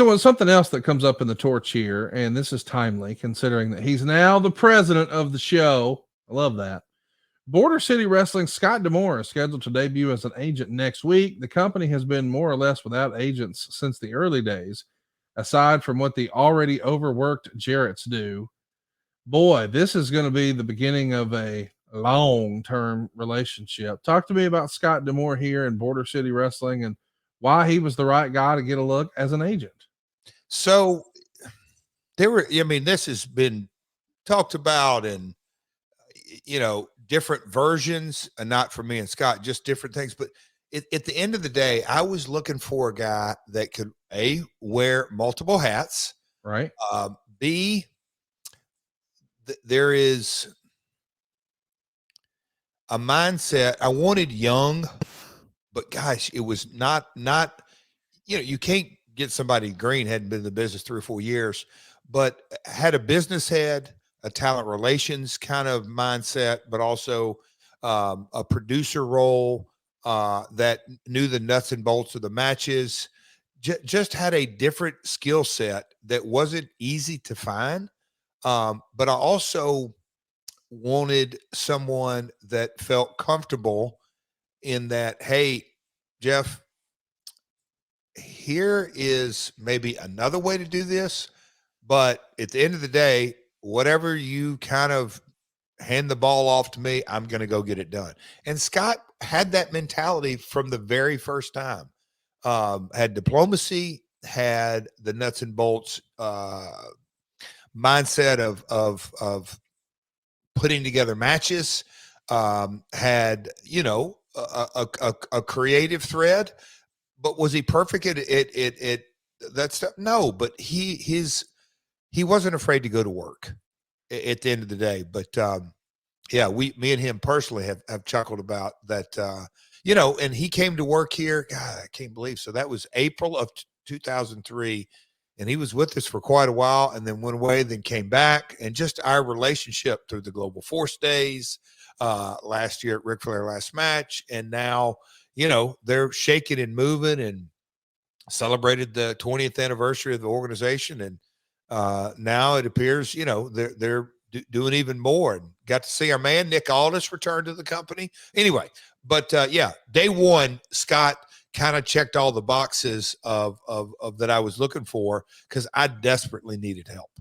So something else that comes up in the torch here, and this is timely considering that he's now the president of the show. I love that. Border City Wrestling Scott D'Amore is scheduled to debut as an agent next week. The company has been more or less without agents since the early days, aside from what the already overworked Jarretts do. Boy, this is going to be the beginning of a long-term relationship. Talk to me about Scott D'Amore here in Border City Wrestling and why he was the right guy to get a look as an agent. So this has been talked about and, different versions, and not for me and Scott, just different things. But at the end of the day, I was looking for a guy that could wear multiple hats, right? B, there is a mindset. I wanted young, but gosh, it was not, you can't get somebody green, hadn't been in the business 3 or 4 years, but had a business head, a talent relations kind of mindset, but also a producer role that knew the nuts and bolts of the matches, just had a different skill set that wasn't easy to find. But I also wanted someone that felt comfortable in that, hey, Jeff, here is maybe another way to do this, but at the end of the day, whatever you kind of hand the ball off to me, I'm going to go get it done. And Scott had that mentality from the very first time. Had diplomacy, had the nuts and bolts mindset of putting together matches, had a creative thread. But was he perfect at that stuff? No, but he wasn't afraid to go to work at the end of the day. But me and him personally have chuckled about that. And he came to work here. God, I can't believe. So that was April of 2003, and he was with us for quite a while, and then went away, then came back, and just our relationship through the Global Force days, last year at Ric Flair Last Match, and now. They're shaking and moving and celebrated the 20th anniversary of the organization. And now it appears, they're doing even more, and got to see our man, Nick Aldis, return to the company. Anyway, but day one, Scott kind of checked all the boxes of that I was looking for, because I desperately needed help.